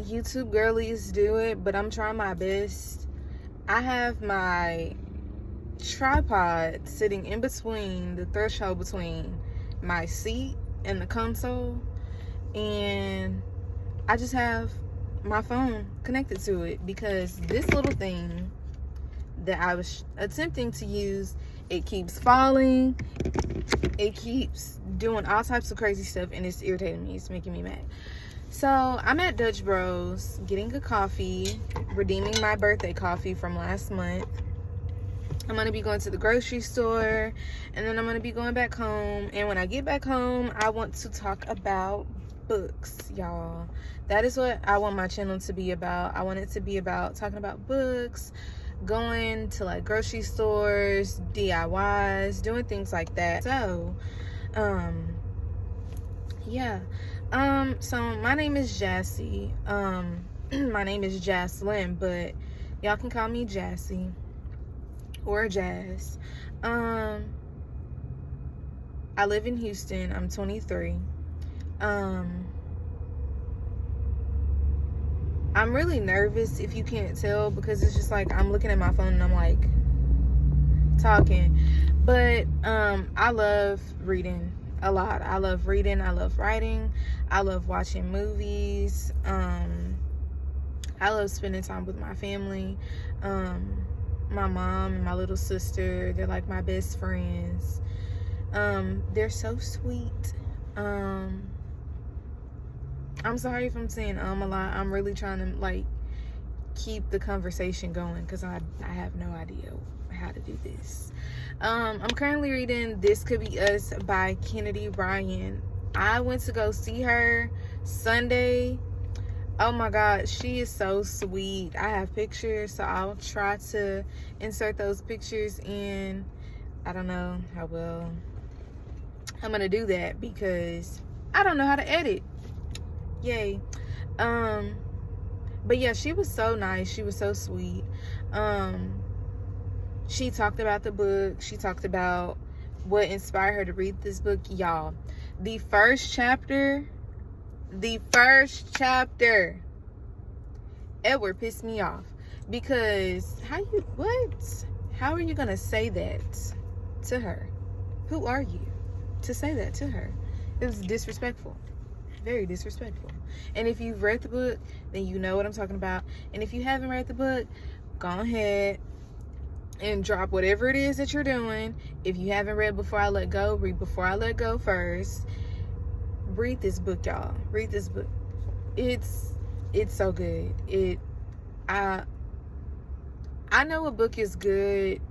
YouTube girlies do it, but I'm trying my best. I have my tripod sitting in between the threshold between my seat and the console, and I just have my phone connected to it because this little thing that I was attempting to use, it keeps falling, it keeps doing all types of crazy stuff, and it's irritating me. It's making me mad. So I'm at Dutch Bros getting a coffee, redeeming my birthday coffee from last month. I'm going to be going to the grocery store, and then I'm going to be going back home. And when I get back home, I want to talk about books, y'all. That is what I want my channel to be about. I want it to be about talking about books, going to like grocery stores, DIYs, doing things like that. So, yeah. So my name is Jassy. My name is Jaslyn, but y'all can call me Jassy or Jazz. I live in Houston. I'm 23. I'm really nervous, if you can't tell, because it's just like I'm looking at my phone and I'm like talking. But I love reading a lot. I love reading. I love writing. I love watching movies. I love spending time with my family. My mom and my little sister, they're like my best friends. They're so sweet. I'm sorry if I'm saying a lot. I'm really trying to like keep the conversation going because I have no idea how to do this. I'm currently reading This Could Be Us by Kennedy Ryan. I went to go see her Sunday. Oh my God, she is so sweet. I have pictures, so I'll try to insert those pictures in. I don't know how well I'm gonna do that because I don't know how to edit. Yay. But yeah, she was so nice. She was so sweet. She talked about the book. She talked about what inspired her to read this book. Y'all, the first chapter, Edward pissed me off because how are you gonna say that to her? Who are you to say that to her? It was disrespectful. Very disrespectful. And if you've read the book, then you know what I'm talking about. And if you haven't read the book, go ahead and drop whatever it is that you're doing. If you haven't read Before I Let Go, read Before I Let Go first. Read this book, y'all. Read this book. It's so good. I know a book is good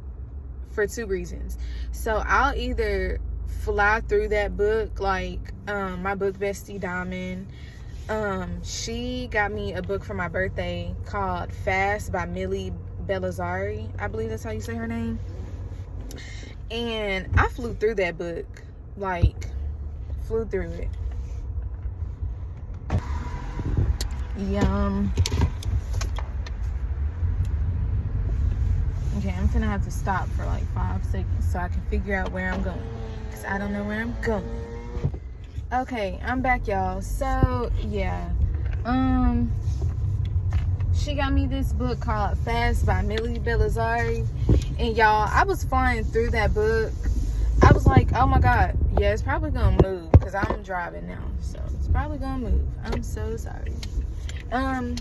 for two reasons. So I'll either fly through that book, like my book bestie Diamond. She got me a book for my birthday called Fast by Millie Bellazzari. I believe that's how you say her name. And I flew through that book, like flew through it. Yum. Okay, I'm gonna have to stop for like 5 seconds so I can figure out where I'm going, because I don't know where I'm going. Okay, I'm back, y'all. So yeah, she got me this book called Fast by Millie Bellazzari, and y'all, I was flying through that book. I was like, oh my God, yeah, it's probably gonna move because I'm driving now, so it's probably gonna move. I'm so sorry. I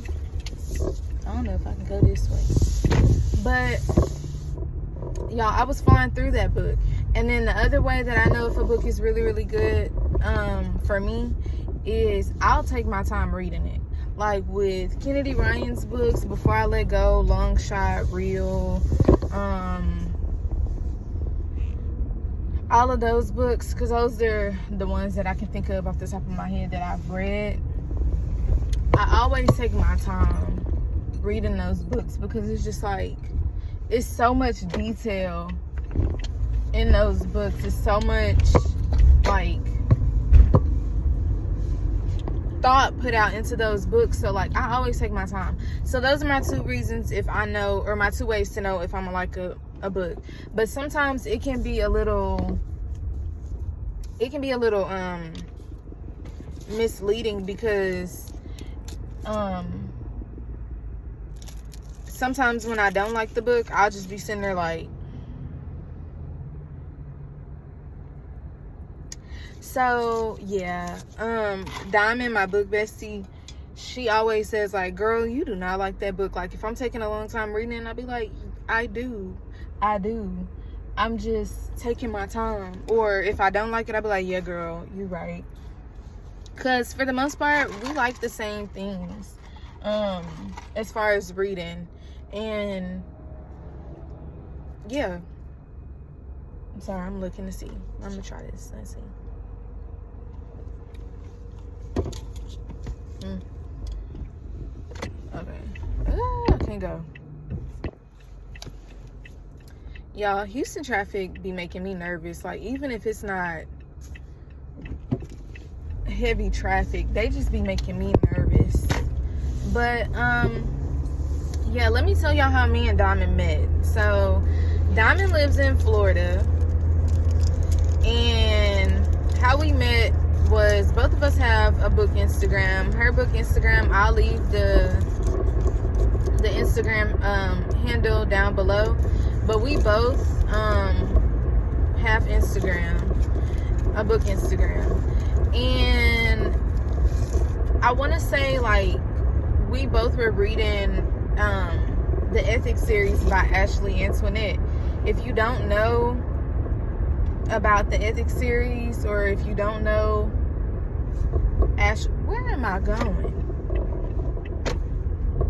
don't know if I can go this way, but y'all, I was flying through that book. And then the other way that I know if a book is really, really good for me is I'll take my time reading it. Like with Kennedy Ryan's books, Before I Let Go, Long Shot, Real, all of those books, because those are the ones that I can think of off the top of my head that I've read. I always take my time reading those books because it's just like, it's so much detail in those books. It's so much like thought put out into those books. So like, I always take my time. So those are my two reasons if I know, or my two ways to know if I'm like a book. But sometimes it can be a little misleading because sometimes when I don't like the book, I'll just be sitting there like. So yeah, Diamond, my book bestie, she always says like, girl, you do not like that book. Like if I'm taking a long time reading it, I'll be like, I do. I'm just taking my time. Or if I don't like it, I'll be like, yeah, girl, you right. Because for the most part, we like the same things as far as reading. And yeah. I'm sorry, I'm looking to see. I'm going to try this. Let's see. Okay. I can't go. Y'all, Houston traffic be making me nervous. Like, even if it's not heavy traffic, they just be making me nervous. But yeah, let me tell y'all how me and Diamond met. So Diamond lives in Florida, and how we met was both of us have a book Instagram. Her book Instagram, I'll leave the Instagram handle down below, but we both have Instagram, a book Instagram. And I want to say, like, we both were reading the Ethics series by Ashley Antoinette. If you don't know about the Ethics series, or if you don't know where am I going?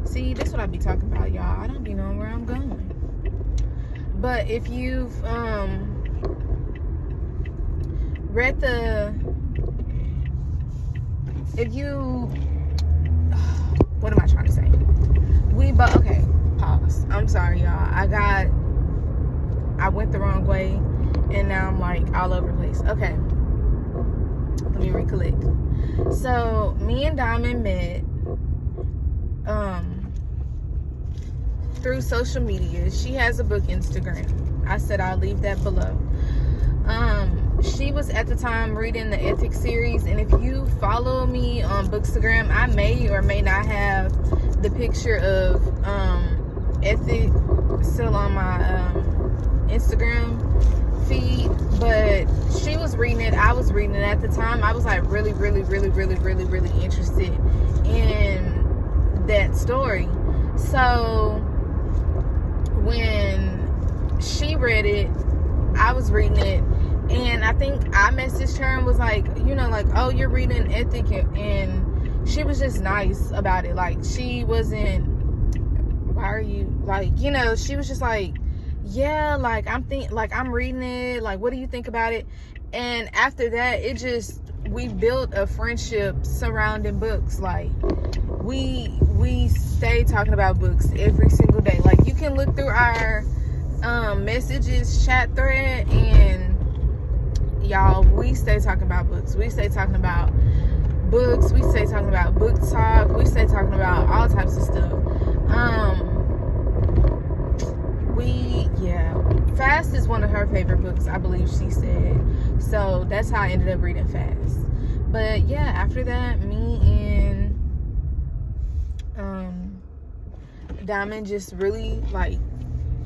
See, this is what I be talking about, y'all. I don't be knowing where I'm going. But if you've read what am I trying to say? Okay, pause. I'm sorry, y'all. I went the wrong way, and now I'm like all over the place. Okay, let me recollect. So me and Diamond met through social media. She has a book Instagram. I said I'll leave that below. She was at the time reading the Ethics series, and if you follow me on Bookstagram, I may or may not have the picture of Ethics still on my Instagram feed, but she was reading it, I was reading it. At the time, I was like really interested in that story. So when she read it, I was reading it, and I think I messaged her and was like, you know, like, oh, you're reading Ethic, and she was just nice about it. Like, she wasn't, why are you, like, you know, she was just like, yeah, like, I'm reading it, like, what do you think about it? And after that, we built a friendship surrounding books. Like, we stay talking about books every single day. Like, you can look through our messages chat thread, and y'all, we stay talking about books. We stay talking about books. We stay talking about book talk. We stay talking about all types of stuff. Fast is one of her favorite books, I believe she said. So that's how I ended up reading Fast. But yeah, after that, me and Diamond just really like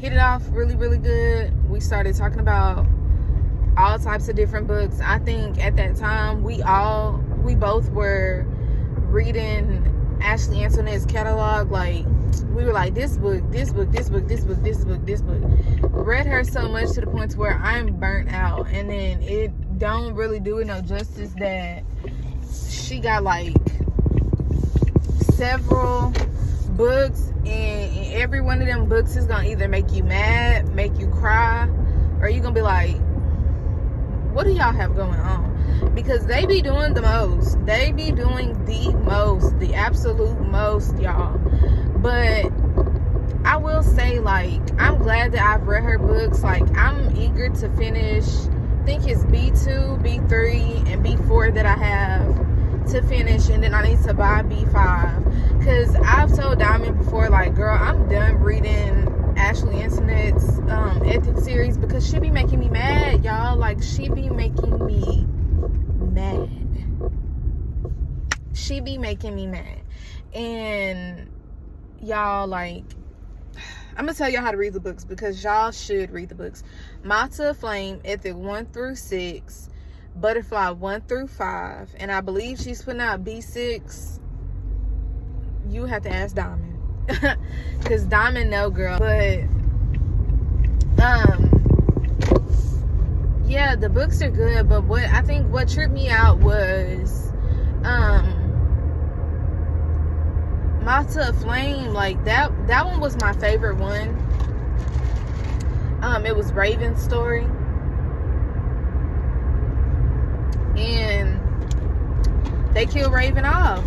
hit it off really good. We started talking about all types of different books. I think at that time we both were reading Ashley Antoinette's catalog. Like, we were like, this book. Read her so much to the point to where I'm burnt out, and then it don't really do it no justice that she got like several books, and every one of them books is gonna either make you mad, make you cry, or you gonna be like, what do y'all have going on? Because they be doing the most. They be doing the absolute most, y'all. But I will say, like, I'm glad that I've read her books. Like, I'm eager to finish. I think it's B2, B3, and B4 that I have to finish, and then I need to buy B5. Because I've told Diamond before, like, girl, I'm done reading Ashley Antoinette's Ethics series, because she be making me mad, y'all. Like, she be making me mad. She be making me mad. And y'all, like, I'm gonna tell y'all how to read the books because y'all should read the books. Moth to a Flame, Ethic 1 through 6, Butterfly 1 through 5, and I believe she's putting out B6. You have to ask Diamond because Diamond no girl. But yeah, the books are good, but what tripped me out was Moth to a Flame. Like that one was my favorite one. It was Raven's story, and they killed Raven off.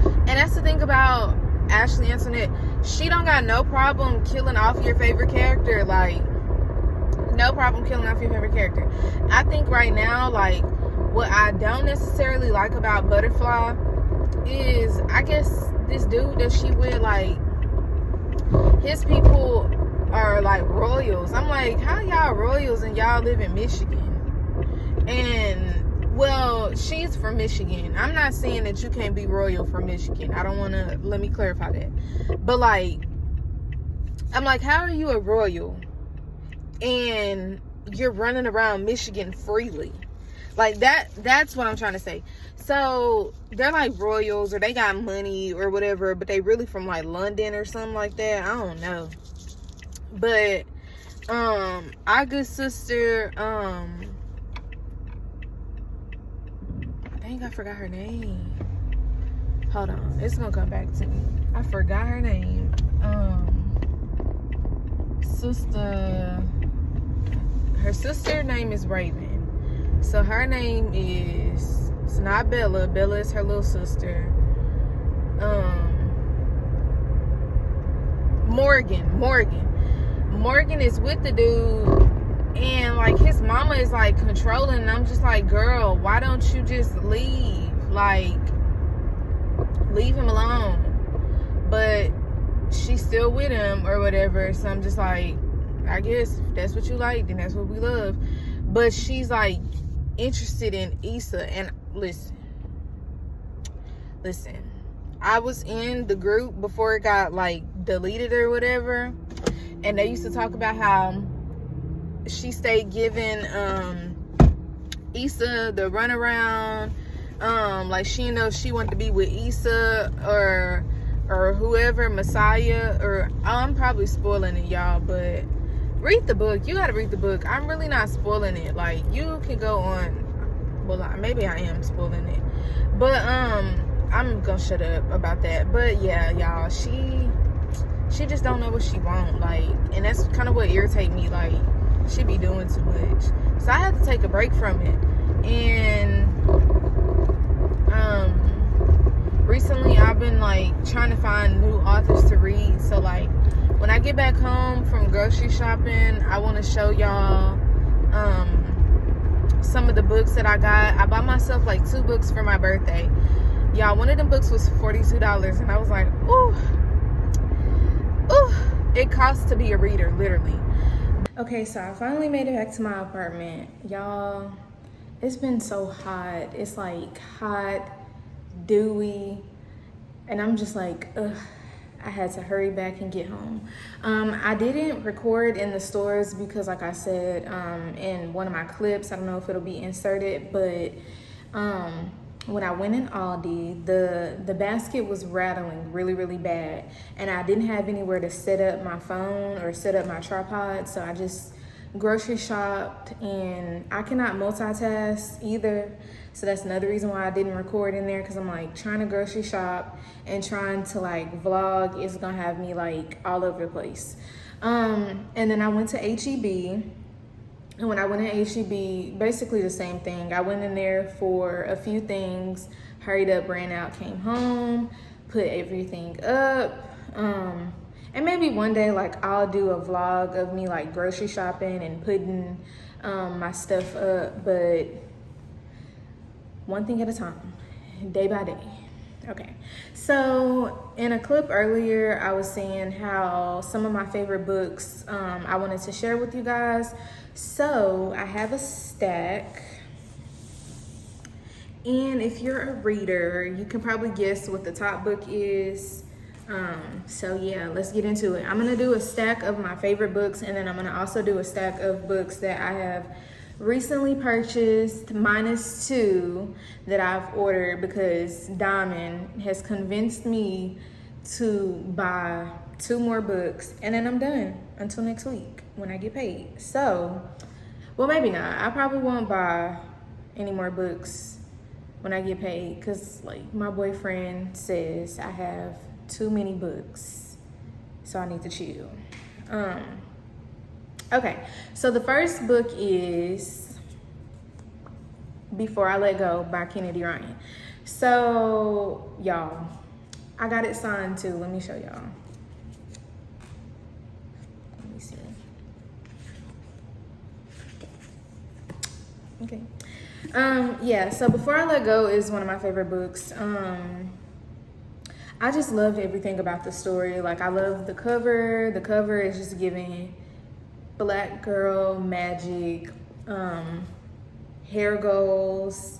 And that's the thing about Ashley Antoinette. She don't got no problem killing off your favorite character. Like, no problem killing off your favorite character. I think right now, like, what I don't necessarily like about Butterfly is, I guess, this dude that she with, like, his people are, like, royals. I'm like, how y'all royals and y'all live in Michigan? And, well, she's from Michigan. I'm not saying that you can't be royal from Michigan. I don't want to, let me clarify that. But, like, I'm like, how are you a royal and you're running around Michigan freely? Like, that's what I'm trying to say. So they're like royals, or they got money or whatever, but they really from like London or something like that. I don't know. But our good sister, I think I forgot her name. Hold on, it's gonna come back to me. I forgot her name. Her sister name is Raven. So her name is, it's not Bella. Bella is her little sister. Morgan is with the dude, and like his mama is like controlling, and I'm just like, girl, why don't you just leave? Like, leave him alone. But she's still with him or whatever. So I'm just like, I guess if that's what you like, then that's what we love. But she's like interested in Issa. And listen, I was in the group before it got like deleted or whatever, and they used to talk about how she stayed giving Issa the runaround. Like she knows she wanted to be with Issa or whoever, Messiah, or I'm probably spoiling it, y'all, but read the book. You gotta read the book. I'm really not spoiling it. Like, you can go on, well, maybe I am spoiling it, but I'm gonna shut up about that. But yeah, y'all, she just don't know what she want, like, and that's kind of what irritates me. Like, she be doing too much, so I had to take a break from it. And recently I've been like trying to find new authors to read. So like when I get back home from grocery shopping, I want to show y'all some of the books that I got. I bought myself like 2 books for my birthday. Y'all, one of them books was $42, and I was like, ooh, it costs to be a reader, literally. Okay, so I finally made it back to my apartment. Y'all, it's been so hot. It's like hot, dewy, and I'm just like, ugh, I had to hurry back and get home. I didn't record in the stores because, like I said, in one of my clips, I don't know if it'll be inserted, but when I went in Aldi, the basket was rattling really, really bad, and I didn't have anywhere to set up my phone or set up my tripod, so I just grocery shopped, and I cannot multitask either. So that's another reason why I didn't record in there, because I'm like trying to grocery shop and trying to like vlog is gonna have me like all over the place. And then I went to HEB, and when I went to HEB, basically the same thing. I went in there for a few things, hurried up, ran out, came home, put everything up. And maybe one day, like, I'll do a vlog of me like grocery shopping and putting my stuff up, but one thing at a time, day by day. Okay, so in a clip earlier, I was saying how some of my favorite books I wanted to share with you guys. So I have a stack, and if you're a reader, you can probably guess what the top book is. So yeah, let's get into it. I'm gonna do a stack of my favorite books, and then I'm gonna also do a stack of books that I have recently purchased, minus 2 that I've ordered because Diamond has convinced me to buy 2 more books, and then I'm done until next week when I get paid. So, well, maybe not. I probably won't buy any more books when I get paid because, like, my boyfriend says I have too many books, so I need to chill. Okay, so the first book is Before I Let Go by Kennedy Ryan. So, y'all, I got it signed too. Let me show y'all. Let me see. Okay. Yeah, so Before I Let Go is one of my favorite books. I just loved everything about the story. Like, I love the cover. The cover is just giving Black girl magic, hair goals,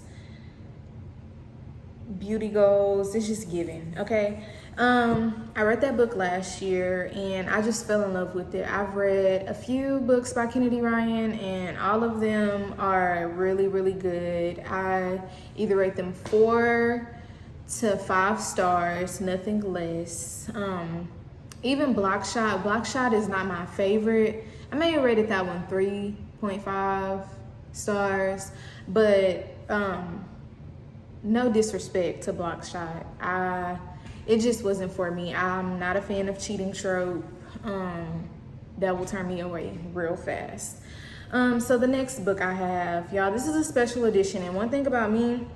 beauty goals. It's just giving, okay? I read that book last year and I just fell in love with it. I've read a few books by Kennedy Ryan and all of them are really, really good. I either rate them 4 to 5 stars, nothing less. Even Block Shot is not my favorite. I may have rated that one 3.5 stars, but no disrespect to Block Shot. It just wasn't for me. I'm not a fan of cheating trope. That will turn me away real fast. So the next book I have, y'all, this is a special edition, and one thing about me,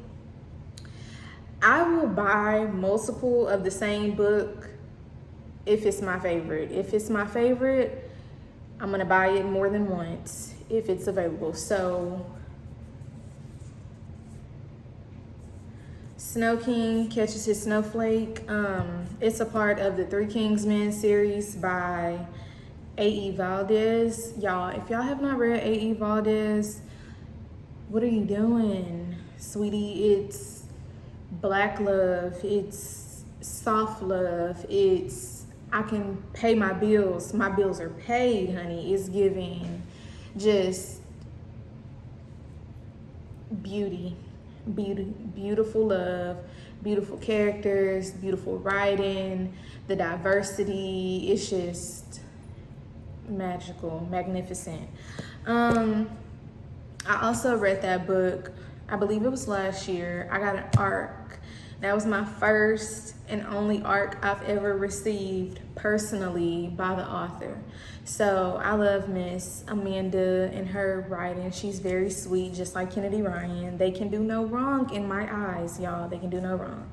I will buy multiple of the same book if it's my favorite. If it's my favorite, I'm gonna buy it more than once if it's available. So, Snow King Catches His Snowflake. It's a part of the Three Kings Men series by A.E. Valdez. Y'all, if y'all have not read A.E. Valdez, what are you doing, sweetie? It's Black love, it's soft love, it's I can pay my bills are paid, honey. It's giving just beautiful love, beautiful characters, beautiful writing, the diversity. It's just magical, magnificent. I also read that book, I believe it was last year. I got an ARC. That was my first and only ARC I've ever received personally by the author. So I love Miss Amanda and her writing. She's very sweet, just like Kennedy Ryan. They can do no wrong in my eyes, y'all. They can do no wrong.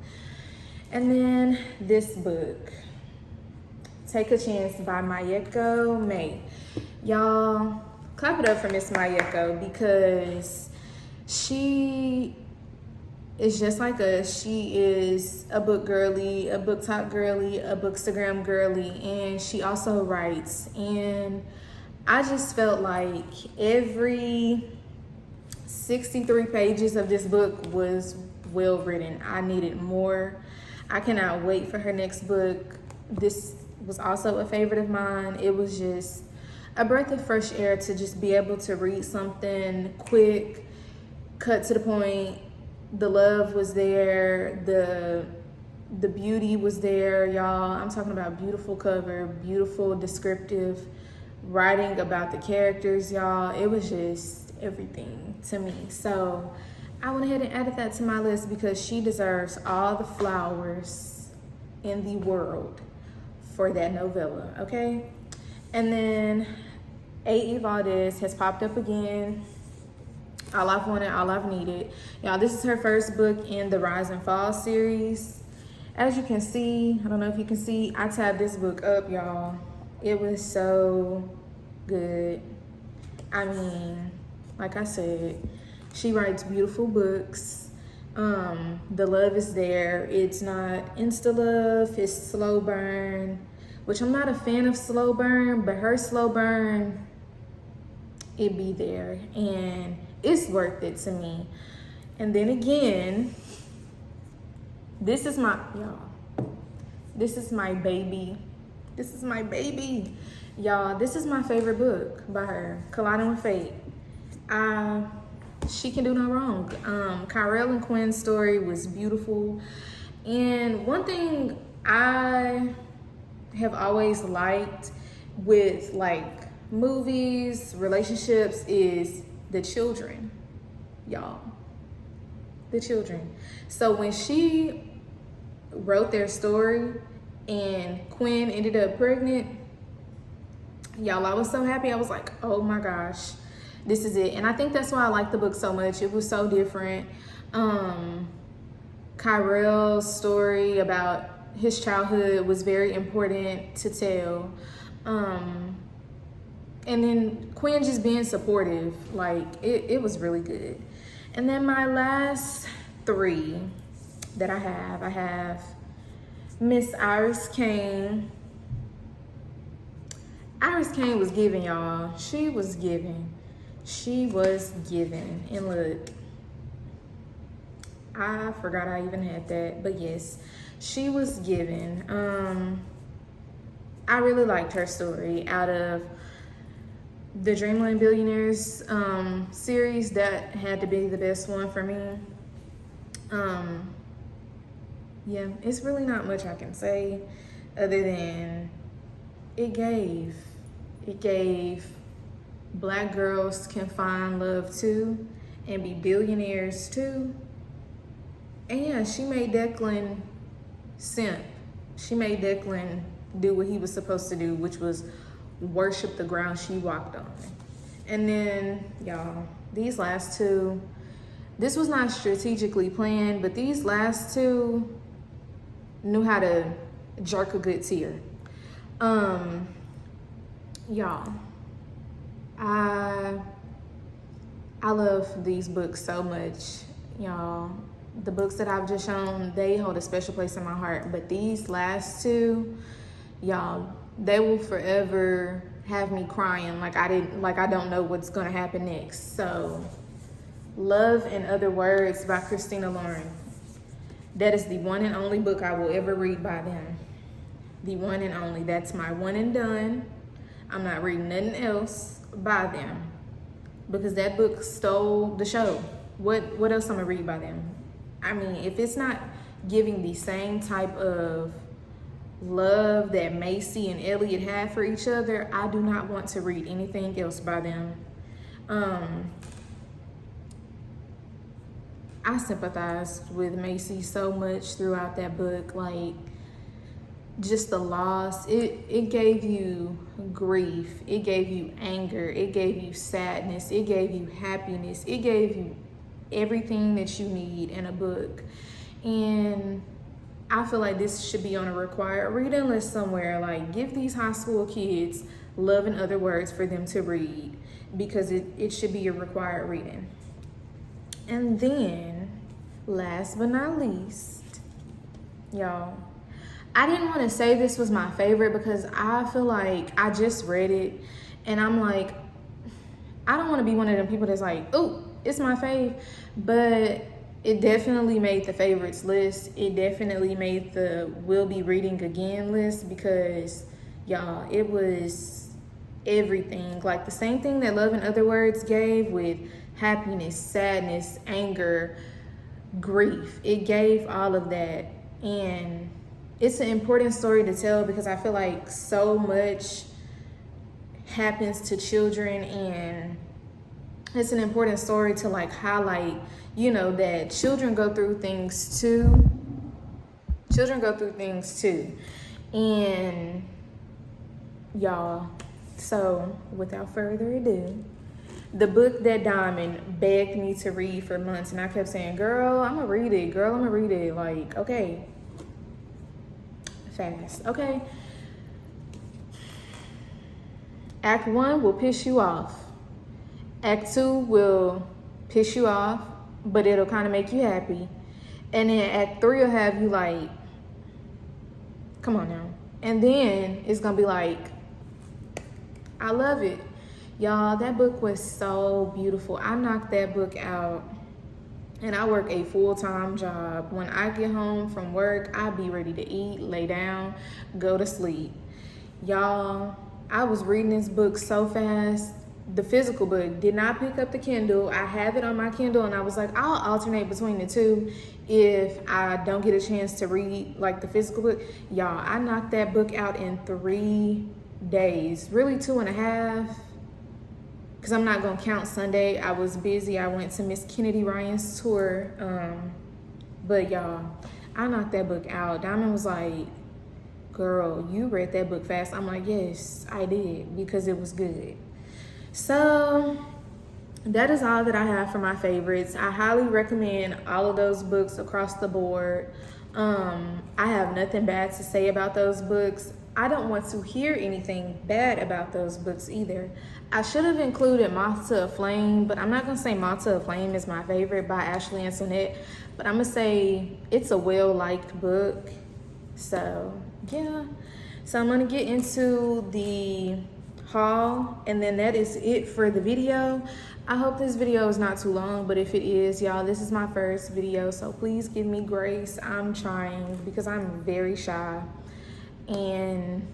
And then this book, Take a Chance by Mayeko May. Y'all, clap it up for Miss Mayeko because she is just like us. She is a book girly, a book talk girly, a bookstagram girly, and she also writes. And I just felt like every 63 pages of this book was well written. I needed more. I cannot wait for her next book. This was also a favorite of mine. It was just a breath of fresh air to just be able to read something quick, cut to the point. The love was there, the beauty was there, y'all. I'm talking about beautiful cover, beautiful descriptive writing about the characters, y'all. It was just everything to me. So I went ahead and added that to my list because she deserves all the flowers in the world for that novella, okay? And then A.E. Valdez has popped up again. All I've wanted, all I've needed. Y'all, this is her first book in the Rise and Fall series. As you can see, I don't know if you can see, I tabbed this book up, y'all. It was so good. I mean, like I said, she writes beautiful books. The love is there. It's not insta love, it's slow burn, which I'm not a fan of slow burn, but her slow burn, it be there. And it's worth it to me. And then again, this is my, y'all, This is my baby. This is my baby. Y'all, this is my favorite book by her, Colliding with Fate. She can do no wrong. Kyrell and Quinn's story was beautiful. And one thing I have always liked with like movies, relationships is the children, y'all. The children. So when she wrote their story and Quinn ended up pregnant, y'all, I was so happy. I was like, oh my gosh, this is it. And I think that's why I like the book so much. It was so different. Kyrell's story about his childhood was very important to tell. And then Quinn just being supportive, like it was really good. And then my last three that I have Miss Iris Kane. Iris Kane was giving, y'all. She was giving. And look, I forgot I even had that, but yes, she was giving. I really liked her story. Out of the Dreamland Billionaires series, that had to be the best one for me. Yeah, it's really not much I can say other than it gave Black girls can find love too and be billionaires too. And yeah, she made Declan simp. She made Declan do what he was supposed to do, which was worship the ground she walked on. And then, y'all, these last two, this was not strategically planned, but these last two knew how to jerk a good tear. Y'all, I love these books so much, y'all. The books that I've just shown, they hold a special place in my heart. But these last two, y'all, they will forever have me crying like I don't know what's gonna happen next. So, Love in Other Words by Christina Lauren. That is the one and only book I will ever read by them. The one and only. That's my one and done. I'm not reading nothing else by them because that book stole the show. What else I'm gonna read by them? I mean, if it's not giving the same type of love that Macy and Elliot had for each other, I do not want to read anything else by them. I sympathized with Macy so much throughout that book, like just the loss. It gave you grief, it gave you anger, it gave you sadness, it gave you happiness, it gave you everything that you need in a book. And I feel like this should be on a required reading list somewhere. Like, give these high school kids Love in Other Words for them to read, because it should be a required reading. And then, last but not least, y'all, I didn't want to say this was my favorite because I feel like I just read it and I'm like, I don't want to be one of them people that's like, oh, it's my fave. But it definitely made the favorites list. It definitely made the will be reading again list because, y'all, it was everything. Like the same thing that Love in Other Words gave with happiness, sadness, anger, grief. It gave all of that. And it's an important story to tell because I feel like so much happens to children, and it's an important story to like highlight, you know, that children go through things too. And y'all, so without further ado, the book that Diamond begged me to read for months, and I kept saying, girl, I'm gonna read it. Like, okay, fast, okay. Act 1 will piss you off. Act 2 will piss you off, but it'll kind of make you happy. And then Act 3 will have you like, come on now. And then it's gonna be like, I love it. Y'all, that book was so beautiful. I knocked that book out and I work a full-time job. When I get home from work, I be ready to eat, lay down, go to sleep. Y'all, I was reading this book so fast. The physical book, did not pick up the Kindle. I have it on my Kindle, and I was like, I'll alternate between the two if I don't get a chance to read like the physical book. Y'all, I knocked that book out in 3 days, really 2.5, because I'm not gonna count Sunday. I was busy. I went to Miss Kennedy Ryan's tour, but y'all, I knocked that book out. Diamond was like, girl, you read that book fast. I'm like, yes, I did, because it was good. So that is all that I have for my favorites. I highly recommend all of those books across the board. I have nothing bad to say about those books. I don't want to hear anything bad about those books either. I should have included Moth to a Flame, but I'm not going to say Moth to a Flame is my favorite by Ashley Antoinette, but I'm going to say it's a well-liked book. So, yeah. So I'm going to get into the haul, and then that is it for the video. I hope this video is not too long, but if it is, y'all, this is my first video, so please give me grace. I'm trying because I'm very shy, and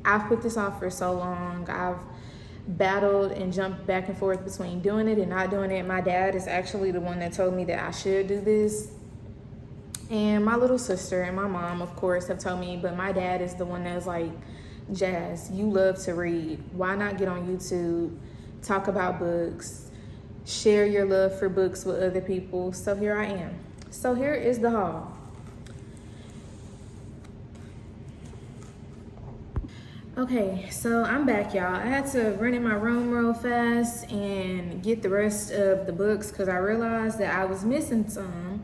I've put this off for so long. I've battled and jumped back and forth between doing it and not doing it. My dad is actually the one that told me that I should do this, and my little sister and my mom, of course, have told me, but my dad is the one that's like, Jazz, you love to read. Why not get on YouTube, talk about books, share your love for books with other people? So here I am. So here is the haul. Okay, so I'm back, y'all. I had to run in my room real fast and get the rest of the books because I realized that I was missing some.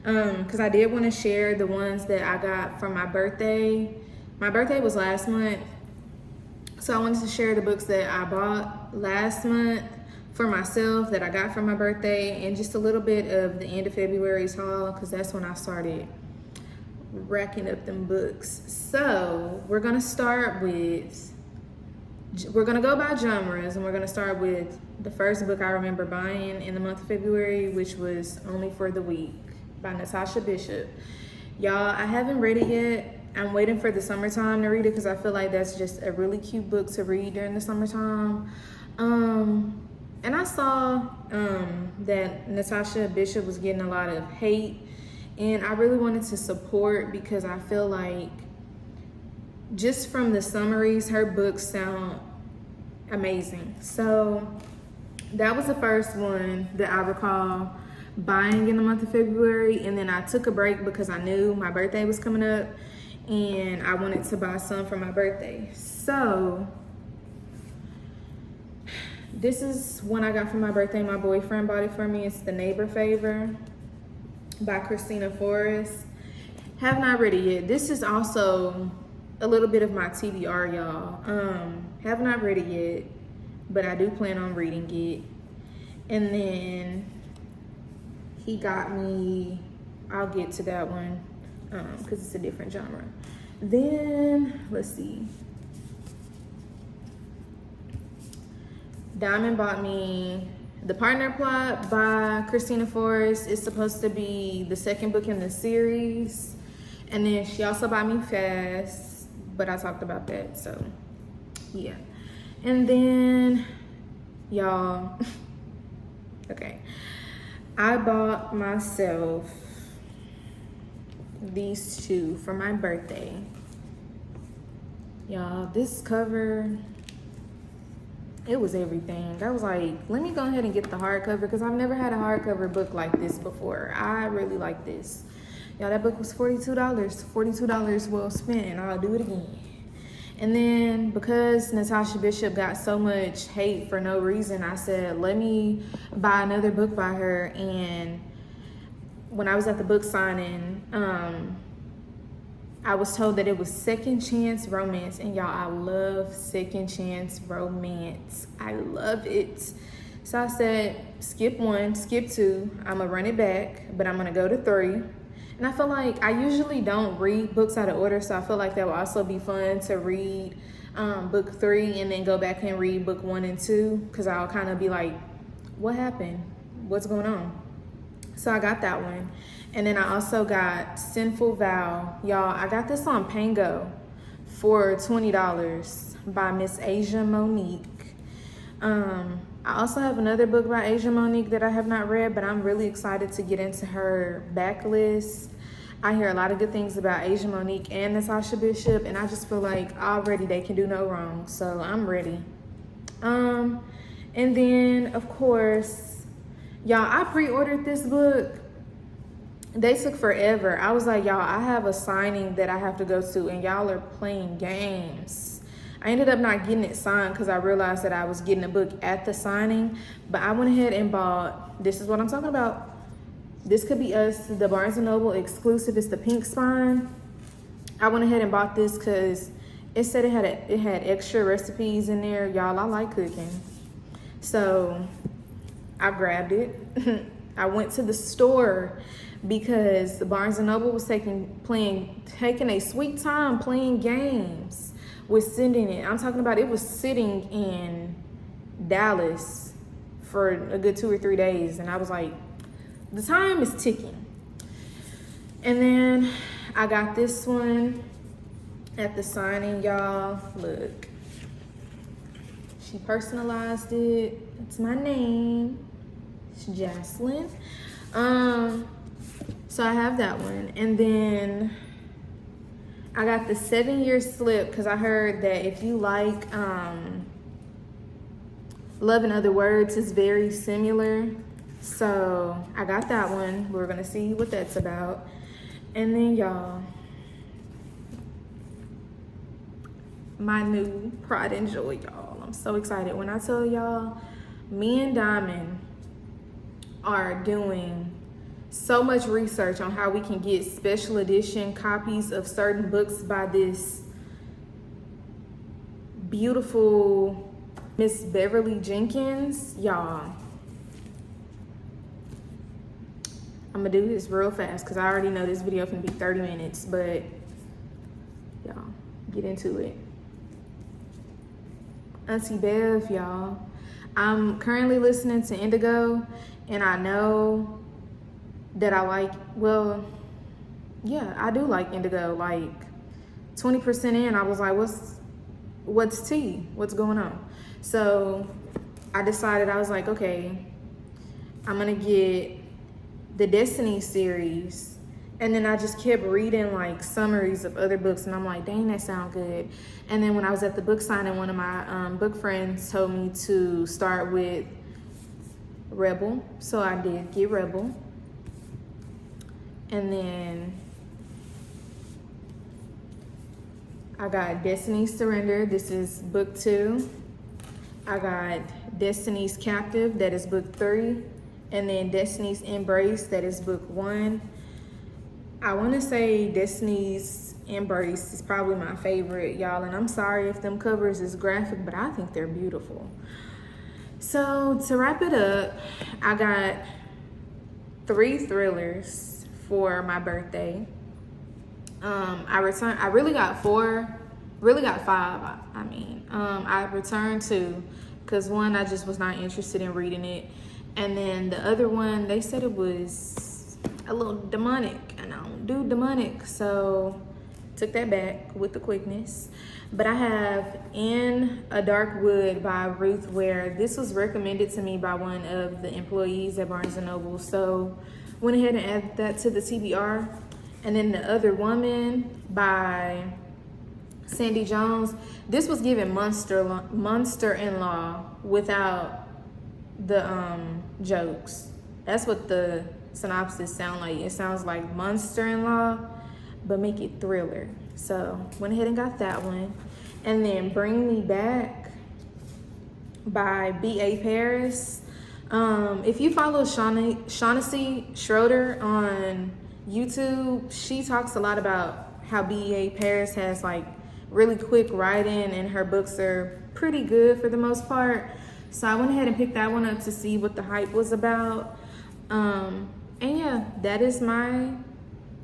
Because I did want to share the ones that I got from my birthday. My birthday was last month, so I wanted to share the books that I bought last month for myself that I got for my birthday, and just a little bit of the end of February's haul, because that's when I started racking up them books. So we're gonna go by genres, and we're gonna start with the first book I remember buying in the month of February, which was Only for the Week by Natasha Bishop. Y'all, I haven't read it yet. I'm waiting for the summertime to read it because I feel like that's just a really cute book to read during the summertime. And I saw that Natasha Bishop was getting a lot of hate, and I really wanted to support because I feel like just from the summaries, her books sound amazing. So that was the first one that I recall buying in the month of February, and then I took a break because I knew my birthday was coming up and I wanted to buy some for my birthday. So this is one I got for my birthday. My boyfriend bought it for me. It's The Neighbor Favor by Christina Forrest. Have not read it yet. This is also a little bit of my TBR, y'all. Have not read it yet, but I do plan on reading it. And then he got me, I'll get to that one because it's a different genre. Then, let's see. Diamond bought me The Partner Plot by Christina Forrest. It's supposed to be the second book in the series. And then she also bought me Fast, but I talked about that, so yeah. And then, y'all, okay. I bought myself these two for my birthday. Y'all, this cover, it was everything. I was like, let me go ahead and get the hardcover because I've never had a hardcover book like this before. I really like this. Y'all, that book was $42. $42 well spent, and I'll do it again. And then because Natasha Bishop got so much hate for no reason, I said, let me buy another book by her. And when I was at the book signing, I was told that it was Second Chance Romance. And y'all, I love Second Chance Romance. I love it. So I said, skip 1, skip 2. I'm gonna run it back, but I'm gonna go to 3. And I feel like I usually don't read books out of order, so I feel like that will also be fun to read book 3 and then go back and read book 1 and 2, because I'll kind of be like, what happened? What's going on? So I got that one. And then I also got Sinful Vow. Y'all, I got this on Pango for $20 by Miss Asia Monique. I also have another book by Asia Monique that I have not read, but I'm really excited to get into her backlist. I hear a lot of good things about Asia Monique and Natasha Bishop, and I just feel like already they can do no wrong, so I'm ready. And then, of course, y'all, I pre-ordered this book. They took forever. I was like, y'all, I have a signing that I have to go to, and y'all are playing games. I ended up not getting it signed because I realized that I was getting a book at the signing, but I went ahead and bought, this is what I'm talking about. This Could Be Us, the Barnes & Noble exclusive. It's the pink spine. I went ahead and bought this because it said it had extra recipes in there. Y'all, I like cooking. So I grabbed it. I went to the store because the Barnes & Noble was taking a sweet time playing games with sending it. I'm talking about it was sitting in Dallas for a good 2 or 3 days. And I was like, the time is ticking. And then I got this one at the signing, y'all. Look. She personalized it. It's my name. It's Jaslyn. So I have that one. And then I got the 7-year slip because I heard that if you like Love in Other Words, it's very similar. So I got that one. We're gonna see what that's about. And then y'all, my new pride and joy, y'all. I'm so excited. When I tell y'all, me and Diamond are doing so much research on how we can get special edition copies of certain books by this beautiful Miss Beverly Jenkins. Y'all, I'm gonna do this real fast because I already know this video is gonna be 30 minutes, but y'all, get into it. Auntie Bev, y'all. I'm currently listening to Indigo, and I know that I like, well, yeah, I do like Indigo. Like 20% in, I was like, what's tea? What's going on? So I decided, I was like, okay, I'm gonna get the Destiny series. And then I just kept reading like summaries of other books, and I'm like, dang, that sound good. And then when I was at the book signing, one of my book friends told me to start with Rebel. So I did get Rebel. And then I got Destiny's Surrender. This is book 2. I got Destiny's Captive. That is book 3. And then Destiny's Embrace. That is book 1. I want to say Destiny's Embrace is probably my favorite, y'all. And I'm sorry if them covers is graphic, but I think they're beautiful. So to wrap it up, I got 3 thrillers for my birthday. I really got 4, really got 5. I returned 2 because one, I just was not interested in reading it. And then the other one, they said it was a little demonic, and I don't do demonic, so took that back with the quickness. But I have In a Dark Wood by Ruth Ware. This was recommended to me by one of the employees at Barnes & Noble, so went ahead and added that to the TBR. And then The Other Woman by Sandy Jones. This was given Monster-in-Law without the jokes. That's what the synopsis sound like. It sounds like Monster-in-Law, but make it thriller. So went ahead and got that one. And then Bring Me Back by B.A. Paris. If you follow Shaughnessy Schroeder on YouTube, she talks a lot about how B.A. Paris has like really quick writing, and her books are pretty good for the most part. So I went ahead and picked that one up to see what the hype was about. And yeah, that is my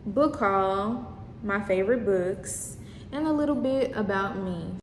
book haul, my favorite books, and a little bit about me.